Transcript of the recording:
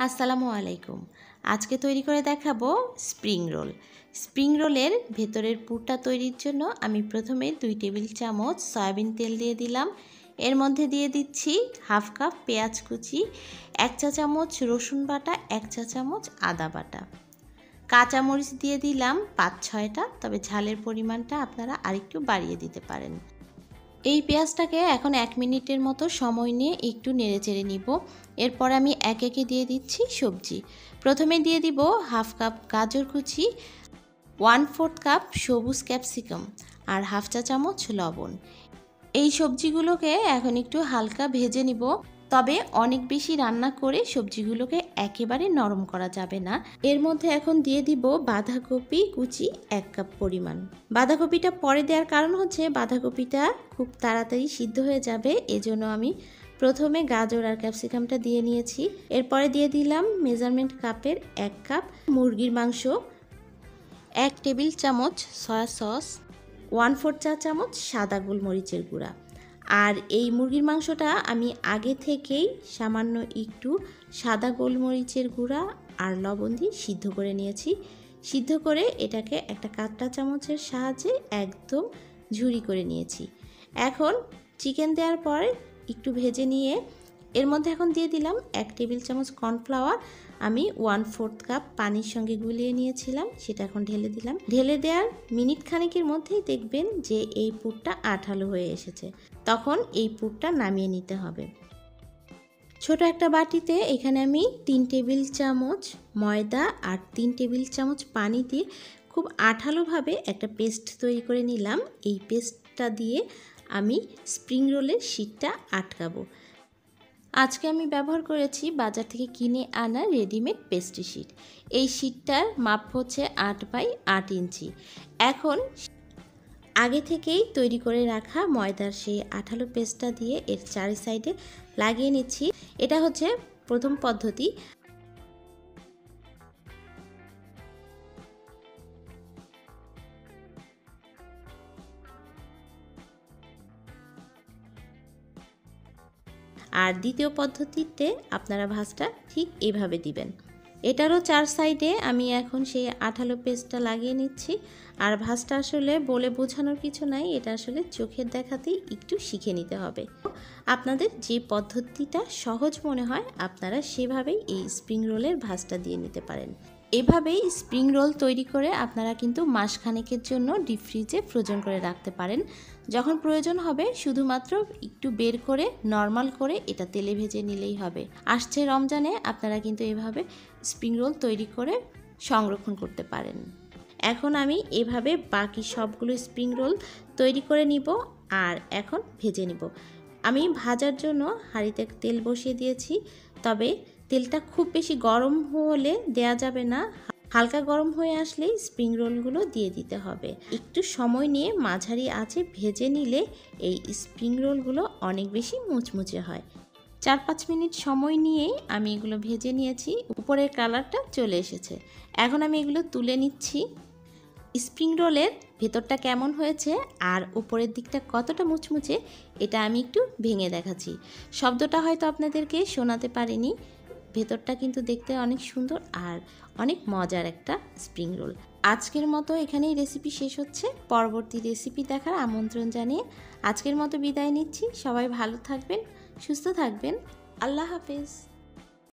আসসালামু আলাইকুম। আজকে তৈরি করে দেখাবো স্প্রিং রোল। স্প্রিং রোলের ভেতরের পুরটা তৈরির জন্য আমি প্রথমে 2 টেবিল চামচ সয়াবিন তেল দিয়ে দিলাম। এর মধ্যে দিয়ে দিচ্ছি হাফ কাপ পেঁয়াজ কুচি, 1 চা চামচ রসুন বাটা, 1 চা চামচ আদা বাটা। কাঁচামরিচ দিয়ে দিলাম 5-6টা, তবে ঝালের পরিমাণটা আপনারা আরেকটু বাড়িয়ে দিতে পারেন। এই পেঁয়াজটাকে এখন 1 মিনিটের মতো সময় নিয়ে একটু নেড়েচেড়ে নিব। এরপর আমি একে একে দিয়ে দিচ্ছি সবজি। প্রথমে দিয়ে দিব হাফ কাপ গাজর কুচি, 1/4 কাপ সবুজ ক্যাপসিকাম আর হাফ চা চামচ লবণ। এই সবজিগুলোকে এখন একটু হালকা ভেজে নিব, তবে অনেক বেশি রান্না করে সবজিগুলোকে একেবারে নরম করা যাবে না। এর মধ্যে এখন দিয়ে দিব বাঁধাকপি কুচি 1 কাপ পরিমাণ। বাঁধাকপিটা পরে দেওয়ার কারণ হচ্ছে বাঁধাকপিটা খুব তাড়াতাড়ি সিদ্ধ হয়ে যাবে, এজন্য আমি প্রথমে গাজর আর ক্যাপসিকামটা দিয়ে নিয়েছি। এরপরে দিয়ে দিলাম মেজারমেন্ট কাপের 1 কাপ মুরগির মাংস, 1 টেবিল চামচ সয়া সস, 1/4 চা চামচ সাদা গোলমরিচের গুঁড়া। আর এই মুরগির মাংসটা আমি আগে থেকেই সামান্য একটু সাদা গোলমরিচের গুঁড়া আর লবণ দিয়ে সিদ্ধ করে নিয়েছি। সিদ্ধ করে এটাকে একটা কাঁটা চামচের সাহায্যে একদম ঝুরি করে নিয়েছি। এখন চিকেন দেওয়ার পর একটু ভেজে নিয়ে এর মধ্যে এখন দিয়ে দিলাম 1 টেবিল চামচ কর্নফ্লাওয়ার। আমি 1/4 কাপ পানির সঙ্গে গুলিয়ে নিয়েছিলাম, সেটা এখন ঢেলে দিলাম। ঢেলে দেওয়ার মিনিট খানেকের মধ্যেই দেখবেন যে এই পুরটা আঠালো হয়ে এসেছে, তখন এই পুরটা নামিয়ে নিতে হবে। ছোট একটা বাটিতে এখানে আমি 3 টেবিল চামচ ময়দা আর 3 টেবিল চামচ পানি দিয়ে খুব আঠালোভাবে একটা পেস্ট তৈরি করে নিলাম। এই পেস্টটা দিয়ে আমি স্প্রিং রোলের শীটটা আটকাবো। আজকে আমি ব্যবহার করেছি বাজার থেকে কিনে আনা রেডিমেড পেস্ট্রি শিট। এই শিটটার মাপ হচ্ছে 8x8 ইঞ্চি। এখন আগে থেকেই তৈরি করে রাখা ময়দার সেই আঠালো পেস্টটা দিয়ে এর চারি সাইডে লাগিয়ে নিচ্ছি। এটা হচ্ছে প্রথম পদ্ধতি। আর দ্বিতীয় পদ্ধতিতে আপনারা ভাঁজটা ঠিক এইভাবে দিবেন। এটারও 4 সাইডে আমি এখন সেই আঠালো পেস্টটা লাগিয়ে নিচ্ছি। আর ভাঁজটা আসলে বলে বোঝানোর কিছু নাই, এটা আসলে চোখের দেখাতেই একটু শিখে নিতে হবে। আপনাদের যে পদ্ধতিটা সহজ মনে হয় আপনারা সেভাবেই এই স্প্রিং রোলের ভাঁজটা দিয়ে নিতে পারেন। এভাবেই স্প্রিং রোল তৈরি করে আপনারা কিন্তু মাসখানেকের জন্য ডিপ ফ্রিজে ফ্রোজেন করে রাখতে পারেন। যখন প্রয়োজন হবে শুধুমাত্র একটু বের করে নর্মাল করে এটা তেলে ভেজে নিলেই হবে। আসছে রমজানে আপনারা কিন্তু এভাবে স্প্রিং রোল তৈরি করে সংরক্ষণ করতে পারেন। এখন আমি এভাবে বাকি সবগুলো স্প্রিং রোল তৈরি করে নিব আর এখন ভেজে নিব। আমি ভাজার জন্য হাঁড়িতে তেল বসিয়ে দিয়েছি, তবে তেলটা খুব বেশি গরম হলে দেয়া যাবে না, হালকা গরম হয়ে আসলেই স্প্রিং রোলগুলো দিয়ে দিতে হবে। একটু সময় নিয়ে মাঝারি আঁচে ভেজে নিলে এই স্প্রিং রোলগুলো অনেক বেশি মুচমুচে হয়। 4-5 মিনিট সময় নিয়েই আমি এগুলো ভেজে নিয়েছি, উপরের কালারটা চলে এসেছে। এখন আমি এগুলো তুলে নিচ্ছি। স্প্রিং রোলের ভেতরটা কেমন হয়েছে আর উপরের দিকটা কতটা মুচমুচে এটা আমি একটু ভেঙে দেখাচ্ছি। শব্দটা হয়তো আপনাদেরকে শোনাতে পারিনি, ভেতরটা কিন্তু দেখতে অনেক সুন্দর আর অনেক মজার একটা স্প্রিং রোল। আজকের মতো এখানেই রেসিপি শেষ হচ্ছে। পরবর্তী রেসিপি দেখার আমন্ত্রণ জানিয়ে আজকের মতো বিদায় নিচ্ছি। সবাই ভালো থাকবেন, সুস্থ থাকবেন। আল্লাহ হাফেজ।